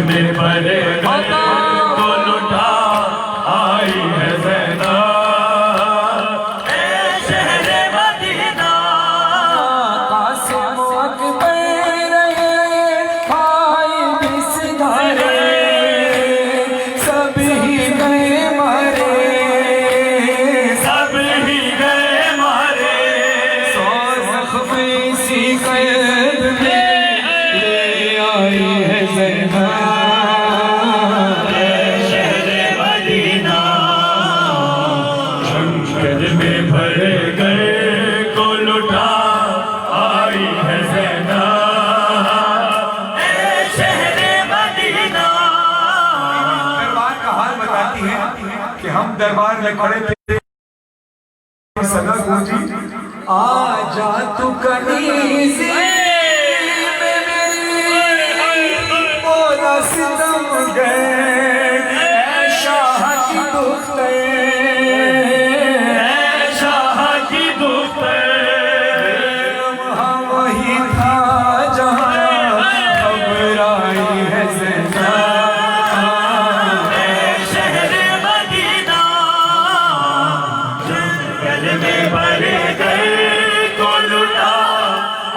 में भरे गए को लुटा आई है ज़ैनब। ए शहरे मदीना कासिम अकबर रहे भाई बिसधारे, सब ही गए मारे, सब ही गए मारे। सौ ज़ख्म इसी क़ल्ब में ले आई है ज़ैनब। शहरे मदीना जंगल में भरे गए को लुटा आई है ज़ैनब। ए शहरे मदीना। दरबार का हाल बताती है कि हम दरबार में खड़े थे, सदा गूंजी आ जा तू कनीज़े में मेरी, बोला सितम गए ऐ शाह की दुख्ते, शाह की दुख्तर। वहाँ वही था जहाँ खबर आई है ज़ैनब। शहरे मदीना जंगल में भरे गए को लुटा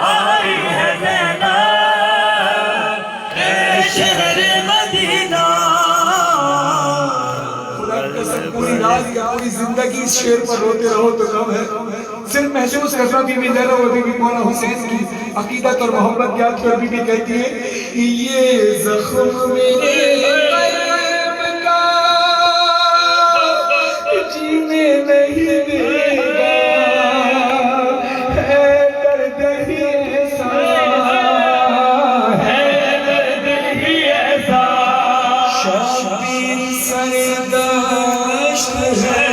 आई है ज़ैनब। ए शहरे मदीना। खुदा की कसम पूरी रात या पूरी जिंदगी इस शेर पर रोते रहो तो कम है। सिर्फ महसूस करना बीबी ज़ैनब और बीबी मौला हुसैन की अकीदत और मोहब्बत याद कर बीबी कहती है कि ये जख्म मेरे कल्ब का जीने नहीं देगा, है दर्द ही ऐसा, है दर्द ही ऐसा। शबीर सरदश्त है,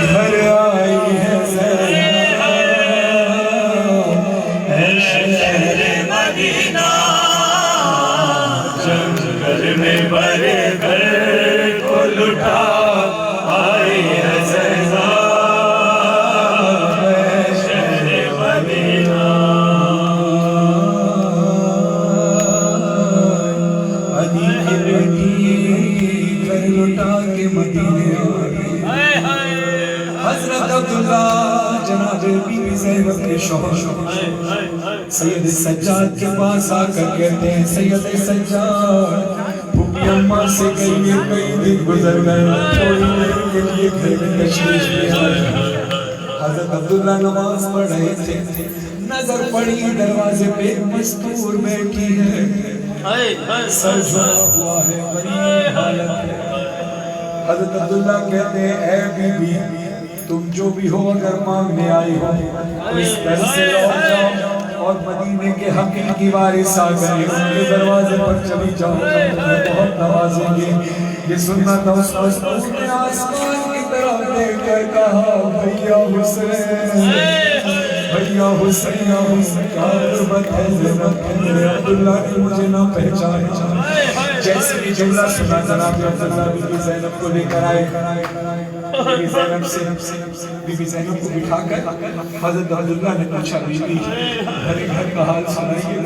घर आई है ज़ैनब। शहरे मदीना जंगल में भरे गए को लुटा आई है ज़ैनब। शहरे मदीना। अली की बेटी घर लुटा के मदीने आ गई। हजरत अब्दुल्ला जनाब बीबी ज़ैनब के शौहर सैयद सज्जाद के पास आकर कहते हैं, सैयद सज्जाद फूफी अम्मा से कहिए कई दिन गुजर गए, थोड़ी देर के लिए घर में तशरीफ ले आए। हजरत अब्दुल्ला नमाज पढ़ रहे थे, नजर पड़ी दरवाजे पे मस्तूर बैठी है, सर झुका हुआ है, गरीब हालत है। हजरत अब्दुल्ला कहते हैं, ऐ बीबी तुम जो भी हो अगर मांगने आई हो तो इस घर से लौट जाओ और मदीने के हकीकी वारिस आ गए उनके दरवाजे पर चली जाओ, तुम्हें बहुत नवाजेंगे। ये सुनना था उस मस्तूर ने आसमान की तरफ देखकर कहा, भैया हुसैन, भैया हुसैन, क्या गुर्बत है ज़ैनब के। अब्दुल्ला ने मुझे ना पहचाना। जैसे ही जुमला सुना जनाब अब्दुल्ला बीबी ज़ैनब को लेकर आए। बीबी ज़ैनब को बिठाकर हज़रत अब्दुल्ला ने पूछा, बीबी घर का हाल सुनाइए,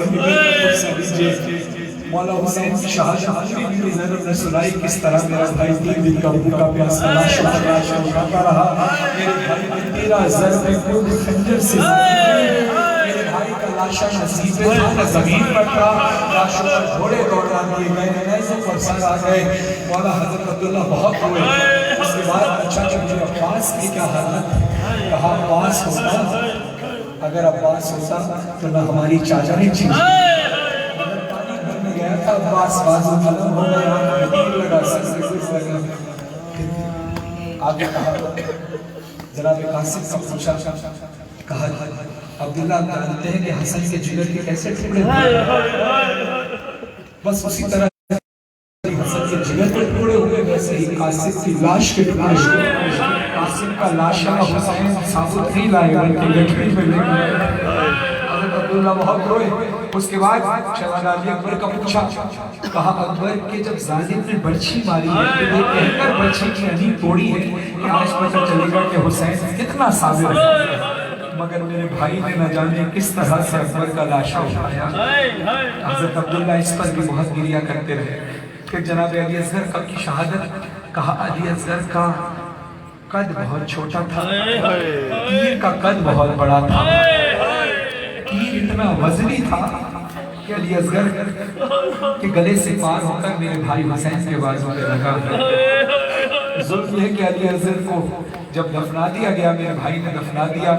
मौला हुसैन की शहादत बीबी ज़ैनब ने सुनाई, किस तरह मेरा भाई 3 दिन का भूखा प्यासा लाशों उठाता रहा। मेरे भाई ने 13 ज़रबे खून खंजर से मेरे भाई का लाशा नसीब पे था, न ज़मीन पर था। लाशों पर घोड़े दौड़ा दिए गए, नैज़ों पर सर आ गए। मौला हज़रत अब्दुल्ला बहुत रोए। उसके बाद पूछा कि मुझे अब्बास की क्या हालत है। कहा, अब्बास होता, अगर अब्बास होता तो न हमारी चादरें छीनी। गया था अब्बास, बाजू कलम हो गया, तीर लगा, सर से कुछ लगा। आगे कहा, जनाब कासिम का पूछा, कहा अब्दुल्ला जानते हैं कि हसन के जिगर के कैसे टुकड़े हुए। बस उसी तरह हसन के जिगर के टुकड़े हुए, वैसे ही कासिम की लाश के टुकड़े हुए। कासिम का लाशा हुसैन साबुत नहीं लाए बल्कि गठरी में ले गए। अब्दुल्ला बहुत रोए। उसके बाद शहजादा अली अकबर का पूछा, कहा अकबर के जब जालिम ने बर्छी मारी है तो ये कहकर बर्छी की अनी तोड़ी है कि आज पता चलेगा कि हुसैन कितना साबिर है। मगर मेरे भाई ने न जाने किस तरह से अकबर का लाशा उठाया। हजरत अब्दुल्ला इस पर भी बहुत गिरिया करते रहे। फिर जनाब अली असगर कब की शहादत, कहा अली असगर का कद बहुत छोटा था, तीर का कद बहुत बड़ा था, तीर इतना वजनी था कि अली असगर के गले से पार होकर मेरे भाई हुसैन के बाजू पे लगा। जुल्म यह कि अली असगर को जब दफना दिया गया, मेरे भाई ने दफना दिया,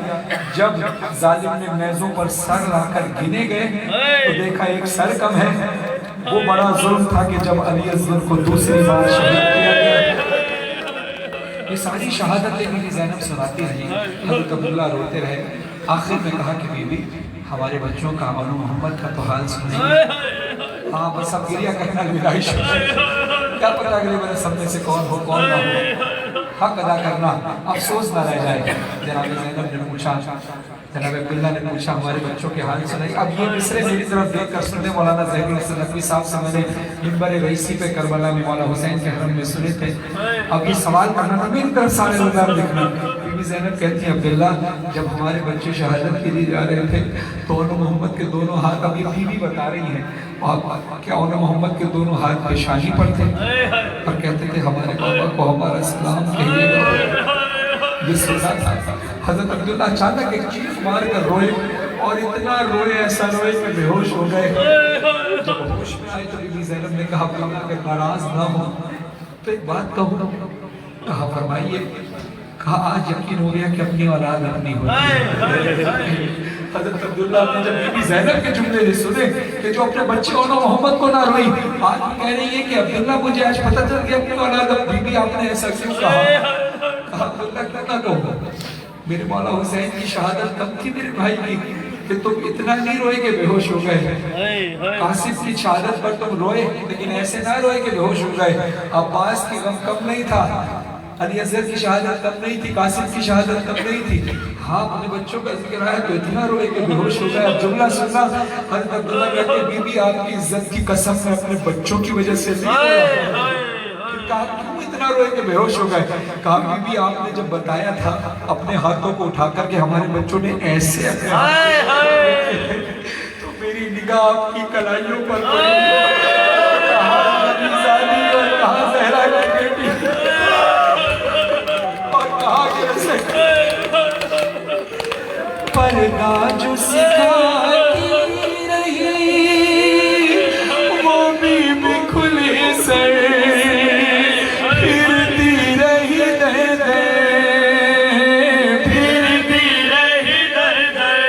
जब जालिम ने नेज़ों पर सर लाकर गिने गए तो देखा एक सर कम है। वो बड़ा जुल्म था कि जब अली असगर को दूसरी बार शहीद किया गया। ये सारी शहादतें मेरी ज़ैनब सुनाती रही। हज़रत अब्दुल्ला रोते रहे। आखिर में कहा कि बीबी हमारे बच्चों का और मोहम्मद का तो हाल सुनिए। हाँ बस अब गिरिया करना गुजारिश है, क्या पता अगले बरस सब में से कौन हो कौन ना हो, हक अदा करना, अफसोस ना रह जाए। जनाब ज़ैनब ने पूछा, जनाब अब्दुल्ला ने पूछा हमारे बच्चों के हाल सुनाई। अब ये मिसरे मेरी तरफ देख कर सुनने मौलाना ज़हरी हसन नकवी साहब से मैंने मिंबर रईसी पे करबला में मौला हुसैन के हरम में सुने थे। अब ये सवाल करना था मेरी तरफ सारे लोग देखना। बीबी ज़ैनब कहती है अब्दुल्ला जब हमारे बच्चे शहादत के लिए जा रहे थे तो उन्होंने मोहम्मद के दोनों हाथ, अब ये बीवी बता रही है, क्या उन्होंने मोहम्मद के दोनों हाथ पेशानी पर थे और कहते थे हमारे बाबा को हमारा सलाम कहिएगा। ये सुना था। हज़रत अब्दुल्ला अचानक एक चीख मार कर रोए और इतना रोए, ऐसा रोए कि बेहोश हो गए। जब होश में आए तो बीबी ज़ैनब ने कहा अब्दुल्ला अगर नाराज ना हो तो एक बात कहूँ। कहा फरमाइए। कहा आज यकीन हो गया कि अपनी औलाद अपनी होती है। हज़रत अब्दुल्ला ने जब बीबी ज़ैनब के जुमले सुने कि जो अपने बच्चे और मोहम्मद को ना रोई, आज कह रही है कि अब्दुल्ला मुझे आज पता चल गया अपनी औलाद बीबी आपने ऐसा क्यों कहा। कहा अब्दुल्ला क्यों ना कहूँ, मेरे मौला हुसैन की शहादत कब थी मेरे भाई की कि तुम इतना नहीं रोए कि बेहोश हो गए। कासिम की शहादत पर तुम रोए लेकिन ऐसे ना रोए कि बेहोश हो गए। अब्बास की गम कम नहीं था, अली असगर की शहादत कब नहीं थी, कासिम की शहादत कब नहीं थी। हाँ अपने बच्चों का जिक्र आया तो इतना रोए कि बेहोश हो गया। जुमला सुनना। हज़रत अब्दुल्ला कहते बीबी आपकी इज्जत की कसम मैं अपने बच्चों की वजह से नहीं रोया। कहा क्यों इतना रोए कि बेहोश हो गए। कहा बीबी आपने जब बताया था अपने हाथों को उठाकर के हमारे बच्चों ने ऐसे अपने तो मेरी निगाह आपकी कलाइयों पर पड़ी। कहाँ ज़हरा की बेटी पर्दा जो सिखाती रही वो भी खुले सर फिरती रही दर दर, फिरती रही दर दर,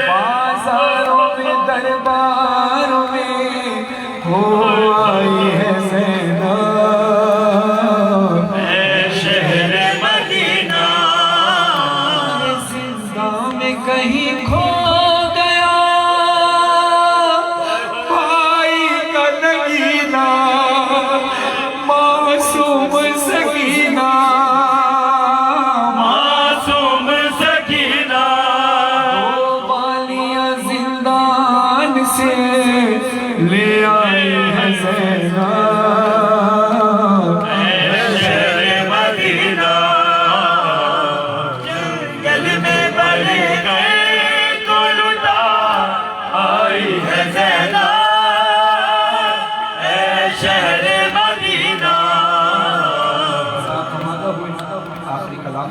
बाजारों में दरबारों में हो आई है ज़ैनब कहीं खो गया भाई का नगीना मासूम सकीना, मासूम सकीना दो बालियां जिंदान से ले आई है ज़ैनब।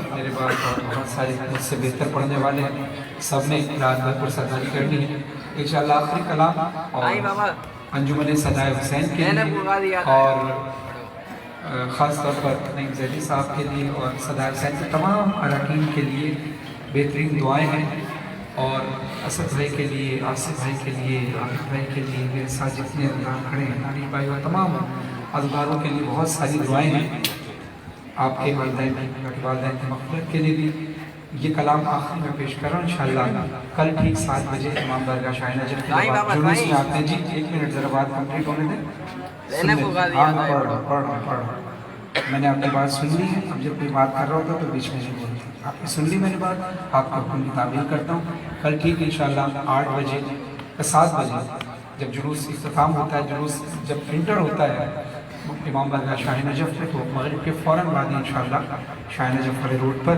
मेरे बाद बहुत सारे मुझसे बेहतर पढ़ने वाले हैं, सब ने रात भर पर सरदारी करनी है इंशाअल्लाह। आखिरी कलाम और अंजुमन सदाए हुसैन के लिए और ख़ास तौर पर नईम ज़ैदी साहब के लिए और सदाए हुसैन के तमाम अरकान के लिए बेहतरीन दुआएं हैं और असद भाई के लिए, आसिफ भाई के लिए, आरिफ भाई के लिए, मेरे साथ जितने अल्लाह खड़े हैं आरिफ भाई और तमाम अज़गारों के लिए बहुत सारी दुआएं हैं। आपके वालिदैन की मग़फ़िरत के लिए भी ये कलाम आखिरी में पेश कर रहा हूँ इंशाअल्लाह। कल ठीक 7 बजे इमाम दरगाह शाह नजफ़ के बाद जुलूस में आते हैं। जी 1 मिनट ज़रा बात कंप्लीट होने दें। हाँ मैंने आपकी बात सुन ली है। अब जब कोई बात कर रहा होता तो बीच में नहीं बोलती। आपने सुन ली मैंने बात, आपका हुक्म की तामील करता हूँ। कल ठीक इंशाअल्लाह 8 बजे 7 बजे जब जुलूस इख्तिताम होता है, जुलूस जब इंटर होता है इमाम बारगाह शाह नजफ़ है, तो मगरिब के फ़ौरन बाद इंशाअल्लाह शाह नजफ़ वाले रोड पर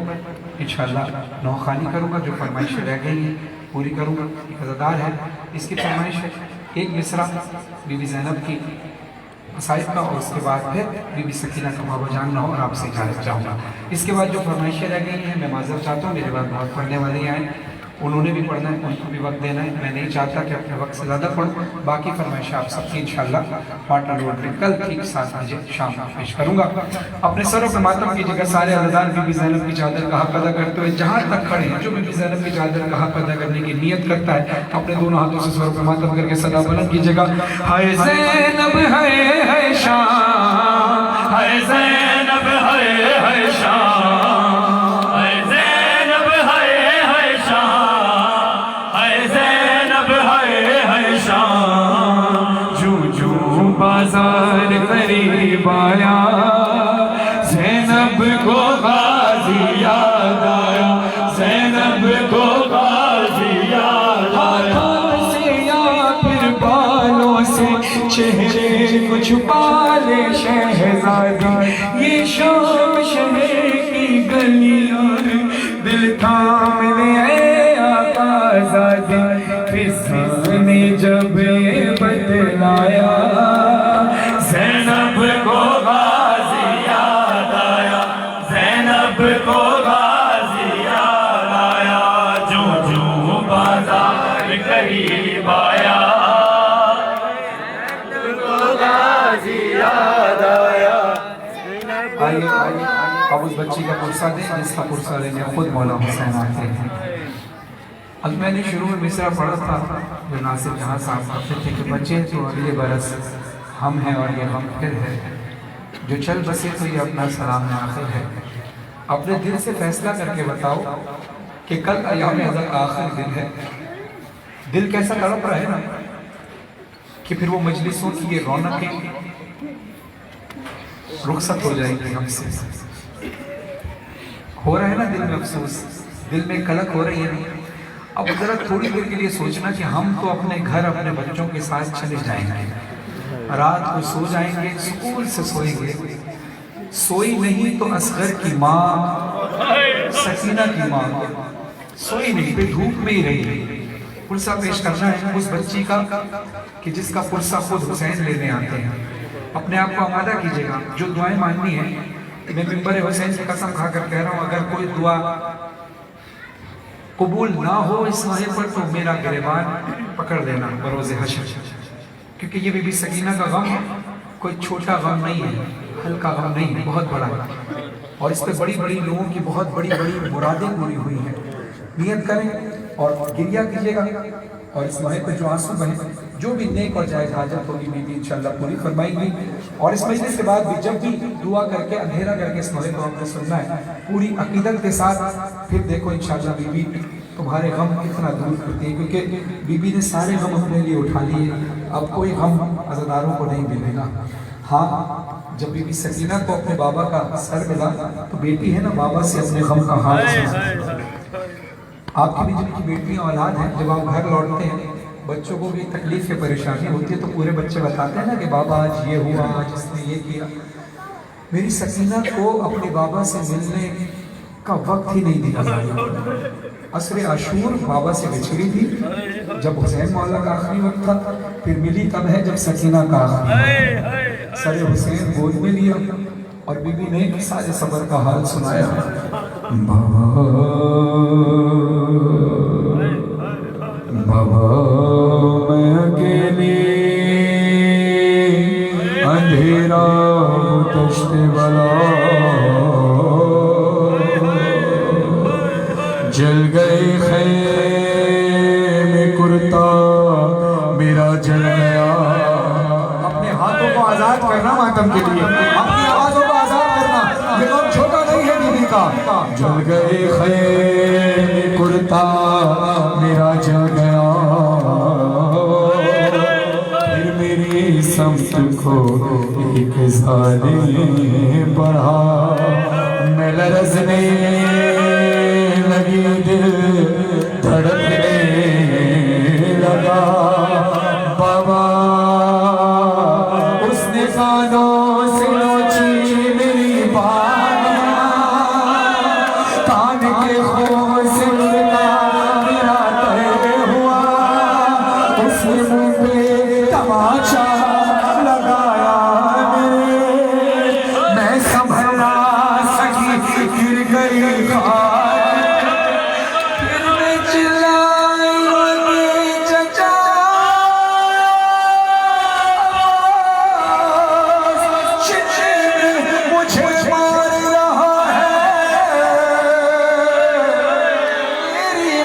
इंशाअल्लाह नौखानी करूँगा। जो फरमाइशें रह गई हैं पूरी करूँगा। एक अज़ादार है, इसकी फरमाइश है एक मिसरा बीबी ज़ैनब की मसाइब का, और उसके बाद फिर बीबी सकीना का बाबा जानना हो और आपसे इजाज़त चाहूँगा। इसके बाद जो फरमाइशें रह गई हैं मैं माज़रत चाहता हूँ, मेरे बाद बहुत पढ़ने वाले आए, उन्होंने भी पढ़ना है, उनको भी वक्त देना है। मैं नहीं चाहता कि अपने वक्त से ज़्यादा पढ़ूँ। बाकी फरमाइश आप सबकी इंशाअल्लाह पाटन रोड में कल ठीक 7 बजे शाम को पेश करूँगा। अपने सरों पर मातम कीजिएगा सारे अज़ादार बीबी ज़ैनब की चादर का हक अदा करते हुए जहाँ तक खड़े हैं। जो बीबी ज़ैनब की चादर का हक अदा करने की नीयत करता है अपने दोनों हाथों से सरों पर मातम करके सदा बुलंद कीजिएगा। हाय ज़ैनब है शाम, हाय ज़ैनब है शाम, हाय ज़ैनब है शाम, हाय ज़ैनब है शाम। जू जू बाजार करीब आया, ज़ैनब को गाज़ी याद आया, ज़ैनब को गाज़ी याद आया। हाथों से या फिर बालों से चेहरे को छुपा ले शहज़ादी, ये शाम शहर की गलियां दिल थाम ले आज़ादी। फिज़ा ने जब ये बतलाया, ज़ैनब को गाज़ी याद आया, ज़ैनब को गाज़ी याद आया। जो जो बाजार करीब आया, को गाज़ी याद आया। आइए आइए अब उस बच्ची का पुरसा दें जिसका पुरसा लेने खुद मौला हुसैन आते हैं। अब मैंने शुरू में मिसरा पढ़ा था जो नासिर जहाँ साहब कहते थे कि बच्चे तो अगले बरस हम हैं और ये हम फिर है, जो चल बसे तो ये अपना सलाम आखिर है। अपने दिल से फैसला करके बताओ कि कल अयाम अज़ल आखिर दिन है। दिल कैसा तड़प रहा है ना कि फिर वो मजलिसों की ये रौनकें रुखसत हो जाएगी हमसे। हो रहा है ना दिल में अफसोस, दिल में कलक हो रही है ना। अब जरा थोड़ी देर के लिए सोचना कि हम तो अपने घर अपने बच्चों के साथ चले जाएंगे, रात को सो जाएंगे, सुकून से सोएंगे। सोई नहीं तो असगर की माँ सकीना की माँ सोई नहीं, पे धूप में ही रही। पुरसा पेश करना है उस बच्ची का कि जिसका पुरसा खुद हुसैन लेने आते हैं। अपने आप को आमादा कीजिएगा। जो दुआएं मांगनी है, मैं मिंबर हुसैन से कसम खाकर कह रहा हूँ, अगर कोई दुआ कबूल ना हो इस मौके पर तो मेरा गिरबान पकड़ लेना बरोज़े हशर, क्योंकि ये बीबी सकीना का गम कोई छोटा गम नहीं है, हल्का गम नहीं है, बहुत बड़ा है। और इस पर बड़ी बड़ी लोगों की बहुत बड़ी बड़ी मुरादें पूरी हुई हैं। नियत करें और गिरिया कीजिएगा, और इस मौके पर जो आंसू बहे, जो भी नेक और जायज़ हाजत होगी बीबी इंशाअल्लाह पूरी फरमाएंगी। और इस मजलिस के बाद भी जब भी दुआ करके अंधेरा करके इस मौके को हमने सुनना है पूरी अकीदत के साथ, फिर देखो इंशाअल्लाह बीबी तुम्हारे गम कितना दूर करती है, क्योंकि बीबी ने सारे गम अपने लिए उठा लिए। अब कोई गम अज़ादारों को नहीं मिलेगा। हाँ, जब बीबी सकीना को अपने बाबा का सर मिला तो बेटी है ना, बाबा से अपने गम का हाल सुना। आपकी भी जिनकी बेटियां औलाद हैं, जब आप घर लौटते हैं बच्चों को भी तकलीफ या परेशानी होती है तो पूरे बच्चे बताते हैं ना कि बाबा आज ये हुआ, आज इसने ये किया। मेरी सकीना को अपने बाबा से मिलने का वक्त ही नहीं दिया। असरे आशूर बाबा से बिछड़ी थी, जब हुसैन मौला का आखिरी वक्त था, फिर मिली तब है जब सकीना का आखिरी। सरे हुसैन गोद में लिया और बीबी ने सारे सबर का हाल सुनाया। बाबा मैं अकेली अंधेरा तश्ते वाला, जल गए खैमे कुर्ता मेरा जल गया। अपने हाथों को आजाद करना मातम के लिए, अपनी आवाजों को आजाद करना, ये काम छोटा नहीं है बीबी का। जल गए खैमे कुर्ता मेरा जल गया, फिर मेरी समत को एक ज़ालिम बढ़ा। मैं लरज़ने लगी, दिल धड़कने लगा। बाबा उसने कानों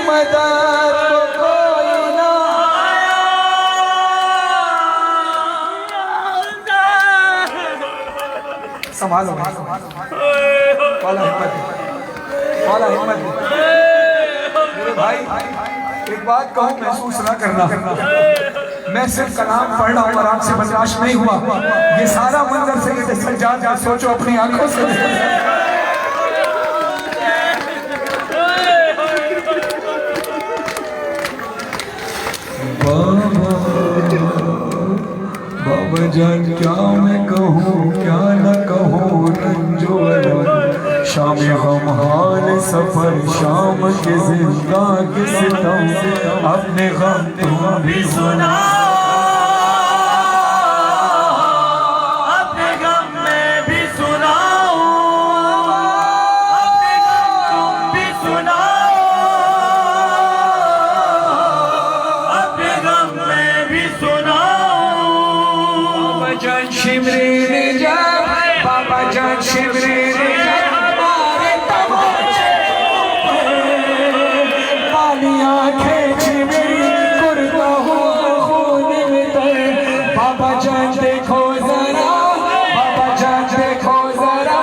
मदद को कोई ना संभालो वाला हिम्मत वाला हिम्मत मेरे भाई एक बात कहूं महसूस ना करना मैं सिर्फ कलाम पढ़ रहा हूं और आपसे बर्दाश्त नहीं हुआ ये सारा मंजर से ये सज्जाद आप सोचो अपनी आंखों से बाबा जान क्या मैं कहूँ क्या न कहूँ रंजो शाम गम हाल सफर शाम के जिंदा के सितम अपने गम तुम भी सुना अपने गम में भी सुनाओ अपने गम तुम भी सुनाओ अपने गम में भी सुनाओ बाबा जान शिमरे ने जा बाबा जान शिमरे ने जा हमारे तमाचे पालियां खींच मेरी कुर्ता हो खून में तर बाबा जान देखो जरा बाबा जान देखो जरा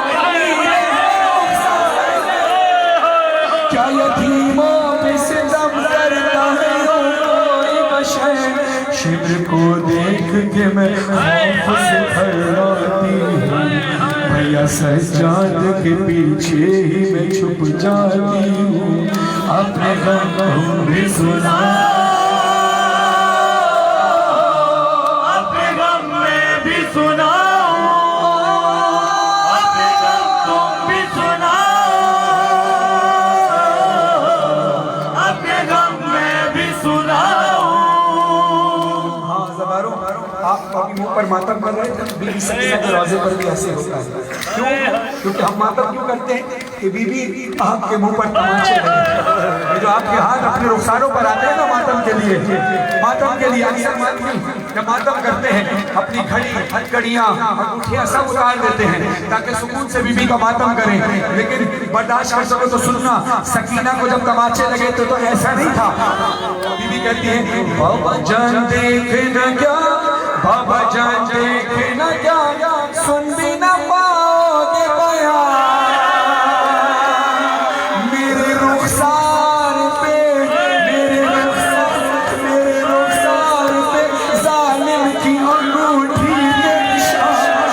क्या यतीमों पे सितम करता है कोई बशर शिमर को देख के मैं खौफ से थर्राती हूँ भैया सज्जाद के पीछे ही मैं छुप जाती हूँ अपने गम तुम भी सुना अपने गम में भी सुनाओ अपने गम तुम भी सुनाओ अपने गम में भी सुनाओ हाँ ज़बारो आप अभी मुंह पर मातम कर रहे थे बीबी सकीना के रोजे पर भी ऐसे होता है क्यों क्योंकि हम मातम क्यों करते हैं कि बीबी आपके मुंह पर तमाचे लगे ये जो आपके हाथ अपने रुखसारों पर आते हैं ना मातम के लिए अक्सर जब मातम करते हैं अपनी घड़ी हथकड़ियाँ अंगूठियाँ सब उतार देते हैं ताकि सुकून से बीबी का मातम करें लेकिन बर्दाश्त कर सको तो सुनना सकीना को जब तमाचे लगे तो ऐसा नहीं था बीबी कहती है बाबा जान देख न क्या बाबा जान देख न क्या सुन भी न पाओगे बयान मेरे रुखसार पे जालिम की अंगूठी के निशान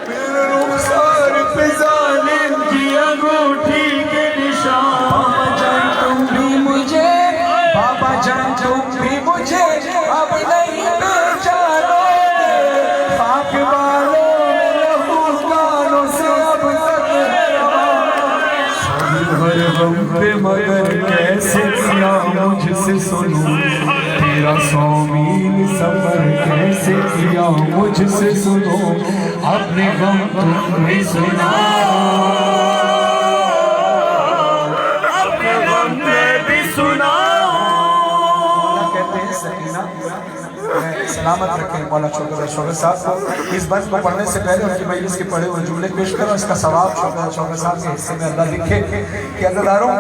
मेरे रुखसार पे जालिम की अंगूठी के निशान बाबा जान तुम भी मुझे अब नहीं पहचानोगे पाक बालों में लहू गानों से अब तक भर गम पे मगर कैसे किया मुझसे सुनो तेरा 100 मील सफर कैसे किया मुझसे सुनो अपने गम तुम भी सुना अपने गम में भी सुनाओ सलामत रखें मौला शौकत साहब को इस बंद को पढ़ने से पहले उनकी मजलिस के पढ़े हुए जुमले पेश करो इसका सवाब शौकत साहब के हिस्से में अल्लाह लिखे कि अज़ादारों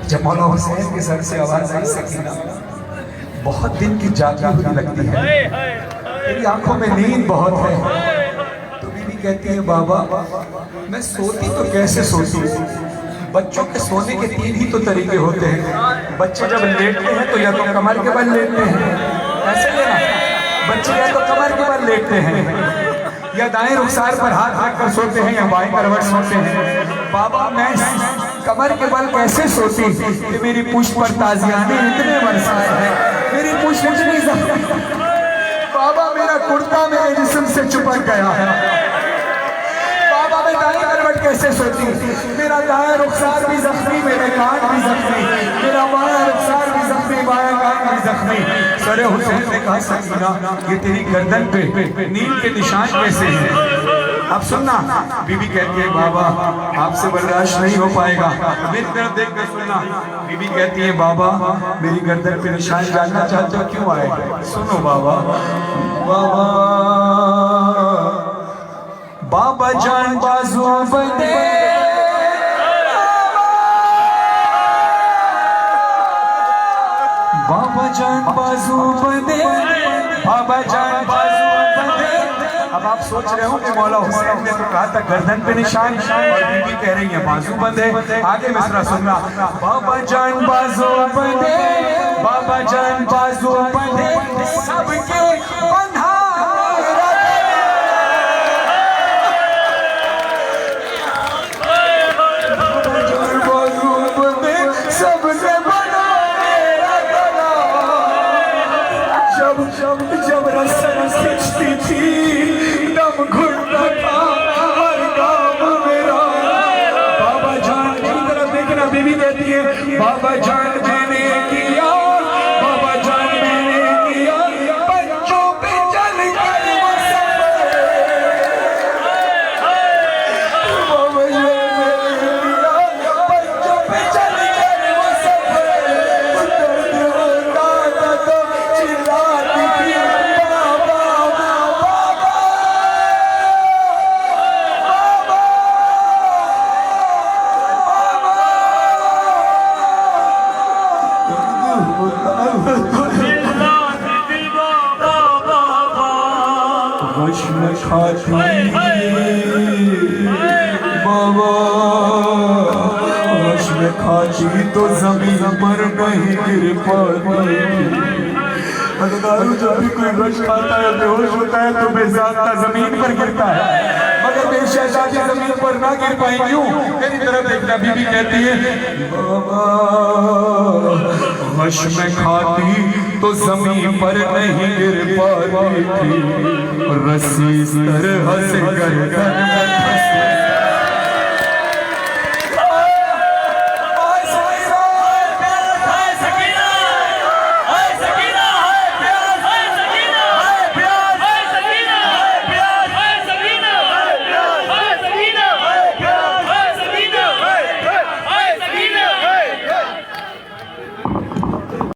जब मौला हुसैन के सर से आवाज आई सकीना बहुत दिन की जागी हुई लगती है तेरी आंखों में नींद बहुत है तो बीवी कहती है बाबा मैं सोती तो कैसे सोती बच्चों के सोने के 3 ही तो तरीके होते हैं बच्चे जब लेटते हैं तो या तो कमर के बल लेटते हैं ऐसे लेना बच्चे या तो कमर के बल लेटते हैं या दाएं रुखसार पर हाथ रख कर सोते हैं या बाएं करवट सोते हैं बाबा मैं कमर के बल कैसे सोती कि मेरी पुष्ट पर ताजियाने इतने बरसाए हैं मेरी पुष्ट इतनी बाबा मेरा कुर्ता मेरे जिस्म से चिपक गया है बाबा मैं दाएं करवट कैसे सोती मेरा दाएं रुखसार भी जख्मी मेरे कान भी जख्मी मेरा बायां रुखसार भी जख्मी बायां कान भी जख्मी सरे हुसैन ने कहा सकीना ये तेरी गर्दन पे नींद के निशान कैसे हैं अब सुनना बीबी कहती है बाबा आपसे बर्दाश्त नहीं हो पाएगा मेरी तरफ देख कर सुनना बीबी कहती है बाबा मेरी गर्दन पे निशान जानना चाहते हो क्यों आए सुनो बाबा बाबा बाबा जान बाजू बंदे बाबा जान बाजू बंदे बाबा जान बाजू बंदे। अब आप सोच रहे हो कि मौला हुसैन ने तो कहा था गर्दन पे निशान और बीवी कह रही है बाजू बंदे। आगे मिसरा सुनना, बाबा जान बाजू बंदे बाबा जान बाजू बंदे सबके बंधा जब रस्म खिंचती थी दम घुटता था हर काम मेरा। बाबा जान की तरफ देखना, बीवी कहती है बाबा जान मैंने किया बाबा जान मैंने किया बच्चों पे चल कर वो बाबा जान मैंने किया बच्चों पे चल कर वो दर्द होता था तो चिल्लाती थी खाती तो जमीन पर नहीं गिर पाती। जब भी कोई रश खाता है बेहोश होता है तो बेजानता जमीन पर गिरता है, मगर बेशहजादी जमीन पर ना गिर पाई। क्यों? मेरी तरफ देखना, बीबी कहती है बाबा वश में खाती तो जमीन पर नहीं गिर पाती थी, रस्सी इस तरह से गर्दन में